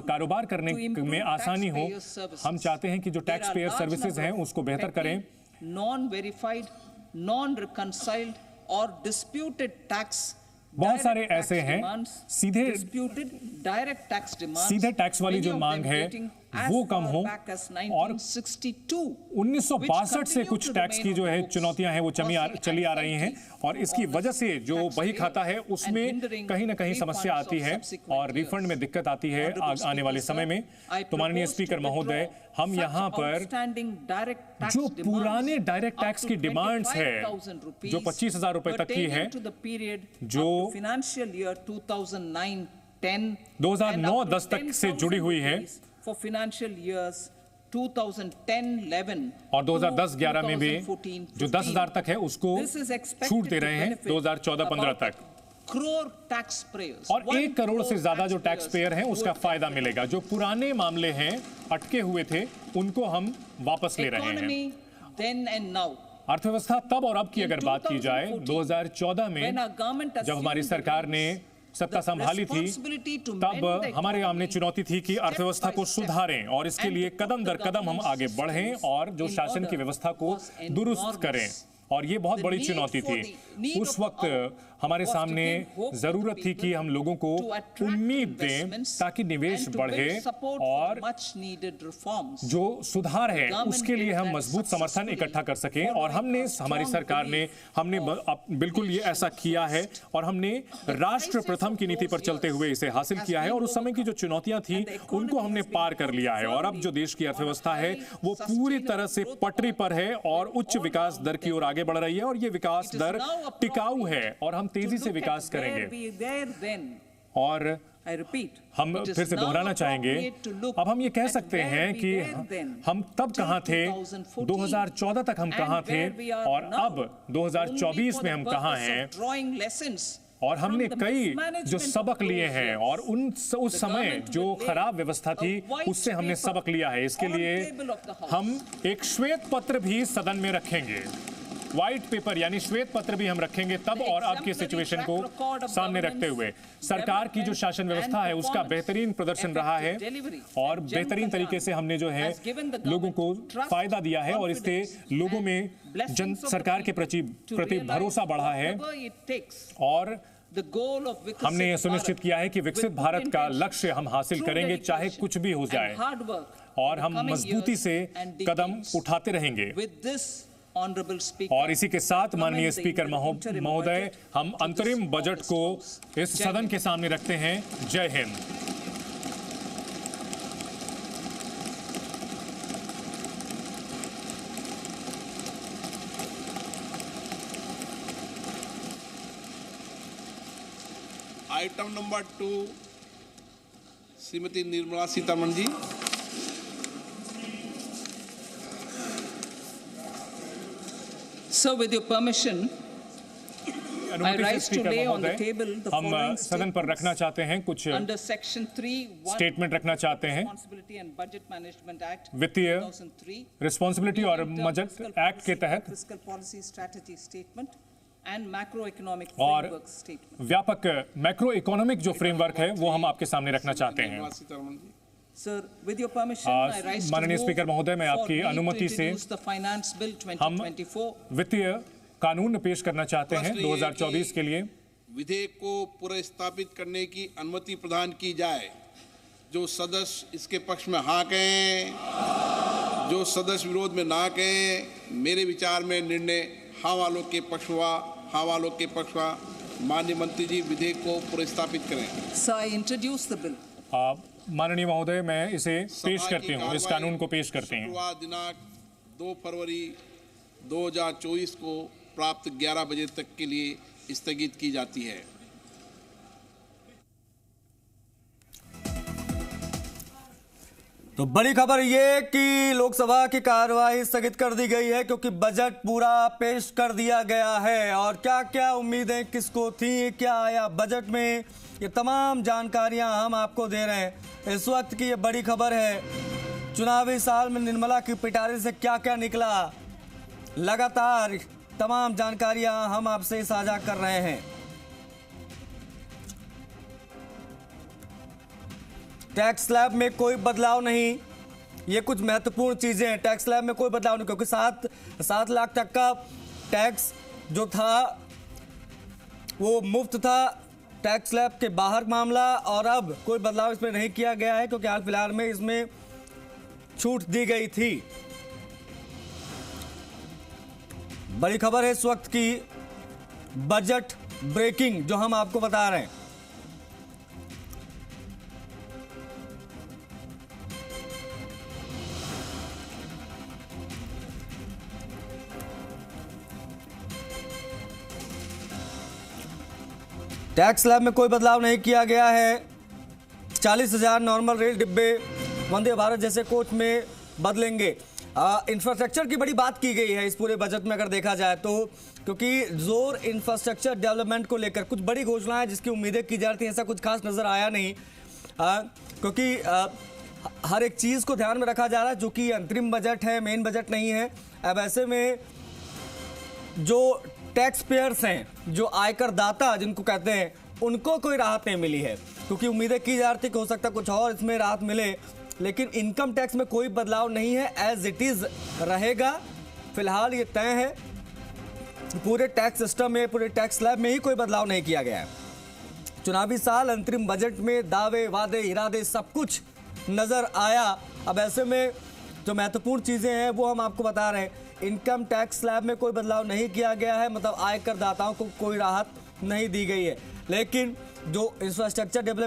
कारोबार करने में आसानी हो। हम चाहते हैं कि जो टैक्स पेयर सर्विसेज हैं उसको बेहतर करें। नॉन वेरीफाइड, नॉन रिकंसाइल्ड और डिस्प्यूटेड टैक्स, बहुत सारे ऐसे हैं सीधे टैक्स वाली जो मांग है वो कम हो, और 1962 से कुछ टैक्स की जो है चुनौतियां हैं वो चली आ रही हैं, और इसकी वजह से जो बही खाता है उसमें कहीं ना कहीं समस्या आती है और रिफंड में दिक्कत आती है आने वाले समय में। तो माननीय स्पीकर महोदय, हम यहाँ पर जो पुराने डायरेक्ट टैक्स की डिमांड्स है जो 25,000 रुपए तक की है, जो फाइनेंशियल ईयर 2009-10 तक से जुड़ी हुई है, for financial years 2010-11 और 2010-11 में भी जो 10,000 तक है उसको छूट दे रहे हैं 2014-15 तक। और 1 करोड़ से ज्यादा जो टैक्स पेयर हैं उसका फायदा मिलेगा। जो पुराने मामले हैं अटके हुए थे उनको हम वापस ले रहे हैं। अर्थव्यवस्था तब और अब की अगर बात की जाए, 2014 में जब हमारी सरकार ने सत्ता संभाली थी तब हमारे सामने चुनौती थी कि अर्थव्यवस्था को सुधारें और इसके लिए कदम दर कदम हम आगे बढ़ें और जो शासन की व्यवस्था को दुरुस्त करें, और ये बहुत बड़ी चुनौती थी। उस वक्त हमारे सामने जरूरत थी कि हम लोगों को उम्मीद दें ताकि निवेश बढ़े और जो सुधार है उसके लिए हम मजबूत समर्थन इकट्ठा कर सकें। और हमारी सरकार ने बिल्कुल ये ऐसा किया है और हमने राष्ट्र प्रथम की नीति पर चलते हुए इसे हासिल किया है, और उस समय की जो चुनौतियां थी उनको हमने पार कर लिया है। और अब जो देश की अर्थव्यवस्था है वो पूरी तरह से पटरी पर है और उच्च विकास दर की ओर आगे बढ़ रही है, और ये विकास दर टिकाऊ है और हम तेजी से विकास करेंगे। और हम फिर से दोहराना चाहेंगे, अब हम ये कह सकते हैं कि हम तब कहां थे, 2014 तक हम कहां थे, और अब 2024 में हम कहां हैं। और हमने कई जो सबक लिए हैं और उस समय जो खराब व्यवस्था थी उससे हमने सबक लिया है। इसके लिए हम एक श्वेत पत्र भी सदन में रखेंगे, व्हाइट पेपर यानी श्वेत पत्र भी हम रखेंगे तब और अब की सिचुएशन को सामने रखते हुए। सरकार की जो शासन व्यवस्था है उसका बेहतरीन प्रदर्शन रहा है और बेहतरीन तरीके से हमने जो है लोगों को फायदा दिया है, और इससे लोगों में सरकार के प्रति भरोसा बढ़ा है, और हमने यह सुनिश्चित किया है कि विकसित भारत का लक्ष्य हम हासिल करेंगे चाहे कुछ भी हो जाए, और हम मजबूती से कदम उठाते रहेंगे। और इसी के साथ माननीय स्पीकर महोदय, हम अंतरिम बजट को इस सदन के सामने रखते हैं। जय Hind. Item number 2, Shrimati Nirmala Sitharaman ji. So, with your permission, I rise to lay on the table the following सदन पर रखना चाहते हैं, कुछ under Section 3 स्टेटमेंट रखना चाहते हैं। Responsibility and Budget Management Act वित्तीय 2003, रिस्पॉन्सिबिलिटी और बजट एक्ट के तहत Fiscal Policy Strategy Statement and Macroeconomic और Framework Statement. व्यापक मैक्रो इकोनॉमिक जो फ्रेमवर्क है वो हम आपके सामने रखना चाहते हैं। Sir, with your permission, I rise to माननीय स्पीकर महोदय, मैं आपकी अनुमति से the Finance Bill हम 2024 वित्तीय कानून पेश करना चाहते हैं 2024 के लिए। विधेयक को पुनर्स्थापित करने की अनुमति प्रदान की जाए। जो सदस्य इसके पक्ष में हाँ कहें, जो सदस्य विरोध में ना कहें। मेरे विचार में निर्णय हाँ वालों के पक्ष हुआ, हाँ वालों के पक्ष हुआ। माननीय मंत्री जी, विधेयक को पुनर्स्थापित करें। So I introduce the bill. माननीय महोदय, मैं इसे पेश करती हूँ, इस कानून को पेश करते हैं। शुक्रवार दिनांक 2 फरवरी 2024 को प्राप्त 11 बजे तक के लिए स्थगित की जाती है। तो बड़ी खबर ये कि लोकसभा की कार्यवाही स्थगित कर दी गई है क्योंकि बजट पूरा पेश कर दिया गया है। और क्या क्या उम्मीदें किसको थी, क्या आया बजट में, ये तमाम जानकारियां हम आपको दे रहे हैं। इस वक्त की ये बड़ी खबर है, चुनावी साल में निर्मला की पिटारे से क्या क्या निकला, लगातार तमाम जानकारियां हम आपसे साझा कर रहे हैं। टैक्स स्लैब में कोई बदलाव नहीं, ये कुछ महत्वपूर्ण चीजें हैं। टैक्स स्लैब में कोई बदलाव नहीं, क्योंकि 7 लाख तक का टैक्स जो था वो मुफ्त था, टैक्स स्लैब के बाहर मामला, और अब कोई बदलाव इसमें नहीं किया गया है क्योंकि हाल फिलहाल में इसमें छूट दी गई थी। बड़ी खबर है इस वक्त की, बजट ब्रेकिंग जो हम आपको बता रहे हैं। टैक्स स्लैब में कोई बदलाव नहीं किया गया है। 40,000 नॉर्मल रेल डिब्बे वंदे भारत जैसे कोच में बदलेंगे। इंफ्रास्ट्रक्चर की बड़ी बात की गई है इस पूरे बजट में अगर देखा जाए तो, क्योंकि जोर इंफ्रास्ट्रक्चर डेवलपमेंट को लेकर कुछ बड़ी घोषणाएं जिसकी उम्मीदें की जा रही थी, ऐसा कुछ खास नजर आया नहीं, क्योंकि हर एक चीज को ध्यान में रखा जा रहा है, जो कि अंतरिम बजट है, मेन बजट नहीं है। अब ऐसे में जो टैक्स पेयर्स हैं, जो आयकर दाता जिनको कहते हैं, उनको कोई राहत नहीं मिली है, क्योंकि उम्मीदें की जा रही थी कि हो सकता है कुछ और इसमें राहत मिले, लेकिन इनकम टैक्स में कोई बदलाव नहीं है, एज इट इज रहेगा। फिलहाल ये तय है, पूरे टैक्स सिस्टम में, पूरे टैक्स स्लैब में ही कोई बदलाव नहीं किया गया है। चुनावी साल, अंतरिम बजट में दावे वादे इरादे सब कुछ नजर आया। अब ऐसे में जो महत्वपूर्ण चीजें हैं वो हम आपको बता रहे हैं। इनकम टैक्स स्लैब में कोई बदलाव नहीं किया गया है, मतलब आयकर दाताओं को कोई राहत नहीं दी गई है, लेकिन जो इंफ्रास्ट्रक्चर डेवलप